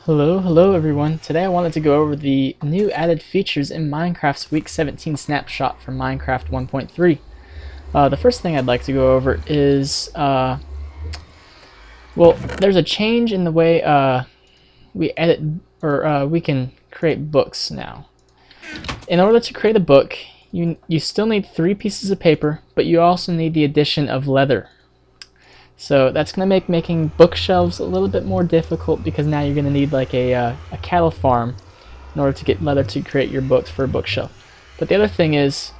Hello everyone. Today I wanted to go over the new added features in Minecraft's Week 17 snapshot for Minecraft 1.3. The first thing I'd like to go over is, there's a change in the way we edit, or we can create books now. In order to create a book, you still need 3 pieces of paper, but you also need the addition of leather. So that's going to make making bookshelves a little bit more difficult because now you're going to need like a cattle farm in order to get leather to create your books for a bookshelf. But the other thing is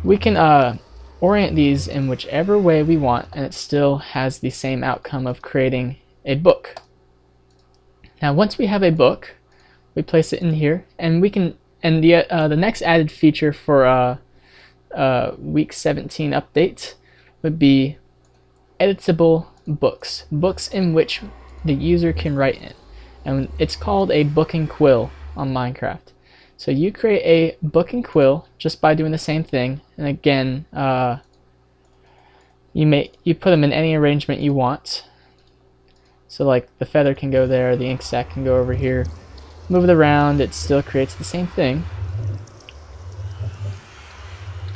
we can orient these in whichever way we want, and it still has the same outcome of creating a book. Now once we have a book, we place it in here, and we can, and the next added feature for Week 17 update would be editable books in which the user can write in, and it's called a book and quill on Minecraft. So you create a book and quill just by doing the same thing, and again you put them in any arrangement you want. So like the feather can go there, the ink sac can go over here. Move it around, it still creates the same thing.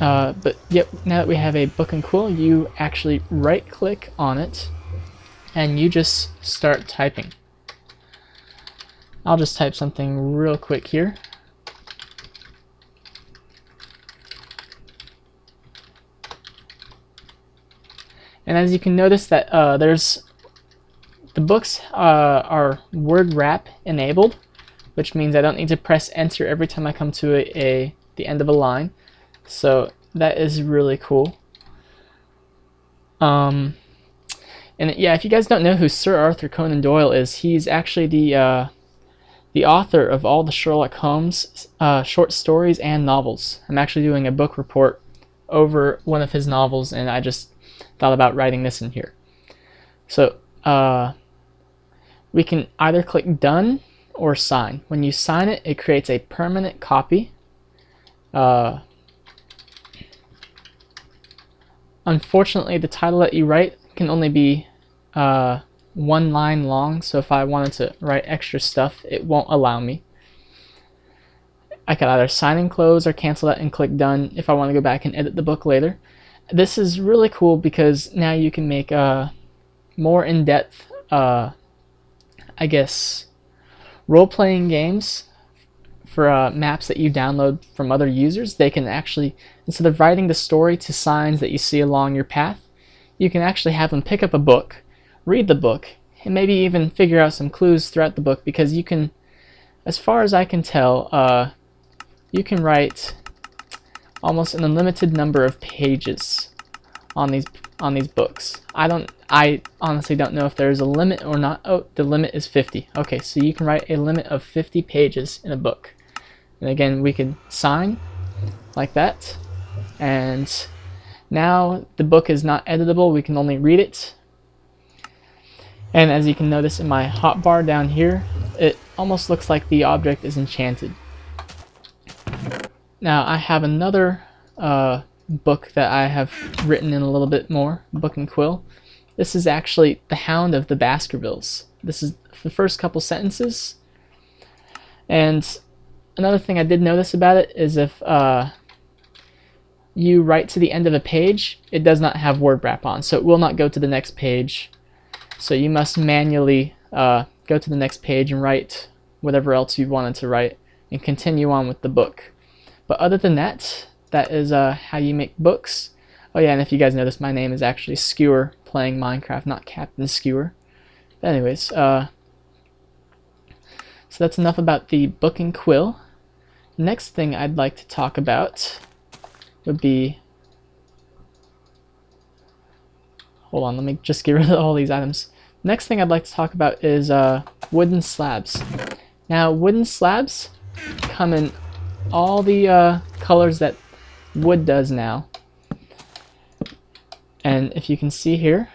But yep, now that we have a book and quill, you actually right click on it and you just start typing. I'll just type something real quick here. And as you can notice that the books are word wrap enabled, which means I don't need to press enter every time I come to the end of a line. So that is really cool. And yeah, if you guys don't know who Sir Arthur Conan Doyle is, he's actually the author of all the Sherlock Holmes short stories and novels. I'm actually doing a book report over one of his novels, and I just thought about writing this in here. So we can either click done or sign. When you sign it, it creates a permanent copy. Unfortunately, the title that you write can only be 1 line long, so if I wanted to write extra stuff, it won't allow me. I can either sign and close or cancel that and click done if I want to go back and edit the book later. This is really cool because now you can make more in-depth, I guess, role-playing games for maps that you download from other users. They can actually, instead of writing the story to signs that you see along your path, you can actually have them pick up a book, read the book, and maybe even figure out some clues throughout the book, because you can, as far as I can tell, you can write almost an unlimited number of pages on these books. I honestly don't know if there's a limit or not. Oh, the limit is 50. Okay, so you can write a limit of 50 pages in a book. And again, we can sign like that, and now the book is not editable, we can only read it. And as you can notice in my hotbar down here, it almost looks like the object is enchanted. Now I have another book that I have written in a little bit more, book and quill. This is actually The Hound of the Baskervilles. This is the first couple sentences. And another thing I did notice about it is if you write to the end of a page, it does not have word wrap on, so it will not go to the next page. So you must manually go to the next page and write whatever else you wanted to write and continue on with the book. But other than that, that is how you make books. Oh yeah, and if you guys notice, my name is actually Skewer playing Minecraft, not Captain Skewer. But anyways, so that's enough about the book and quill. Next thing I'd like to talk about would be, hold on, let me just get rid of all these items. Next thing I'd like to talk about is wooden slabs. Now wooden slabs come in all the colors that wood does now. And if you can see here,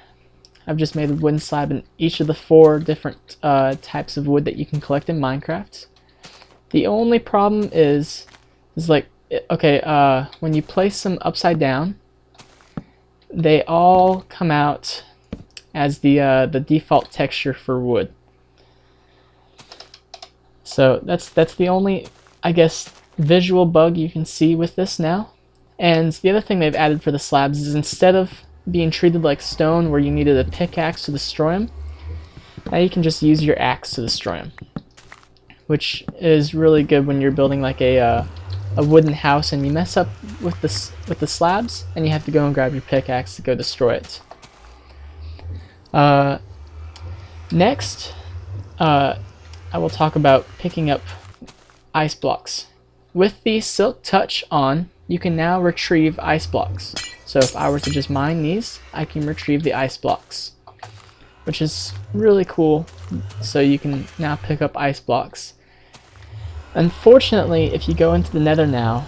I've just made a wooden slab in each of the 4 different types of wood that you can collect in Minecraft. The only problem is like, okay, when you place them upside down, they all come out as the default texture for wood. So that's the only, I guess, visual bug you can see with this now. And the other thing they've added for the slabs is instead of being treated like stone where you needed a pickaxe to destroy them, now you can just use your axe to destroy them, which is really good when you're building like a wooden house and you mess up with the slabs and you have to go and grab your pickaxe to go destroy it. Next, I will talk about picking up ice blocks. With the Silk Touch on, you can now retrieve ice blocks. So if I were to just mine these, I can retrieve the ice blocks, which is really cool. So you can now pick up ice blocks. Unfortunately, if you go into the Nether now,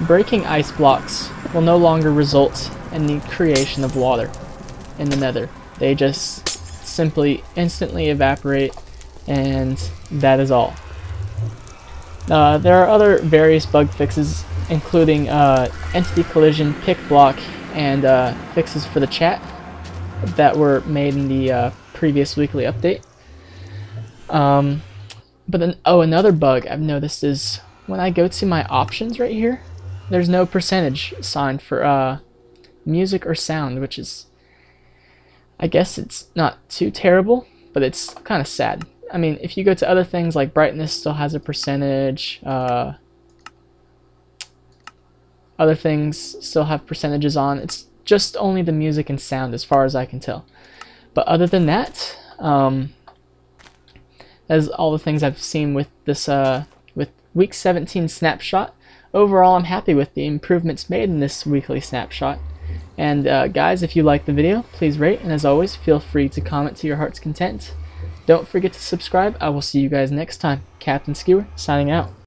breaking ice blocks will no longer result in the creation of water in the Nether. They just simply instantly evaporate, and that is all. There are other various bug fixes, including entity collision, pick block, and fixes for the chat that were made in the previous weekly update. But then, another bug I've noticed is when I go to my options right here, there's no percentage sign for music or sound, which is, I guess it's not too terrible, but it's kind of sad. I mean, if you go to other things like brightness still has a percentage, other things still have percentages on. It's just only the music and sound as far as I can tell. But other than that, that's all the things I've seen with this with week 17 snapshot. Overall, I'm happy with the improvements made in this weekly snapshot. And guys, if you liked the video, please rate, and as always, feel free to comment to your heart's content. Don't forget to subscribe. I will see you guys next time. Captain Skewer, signing out.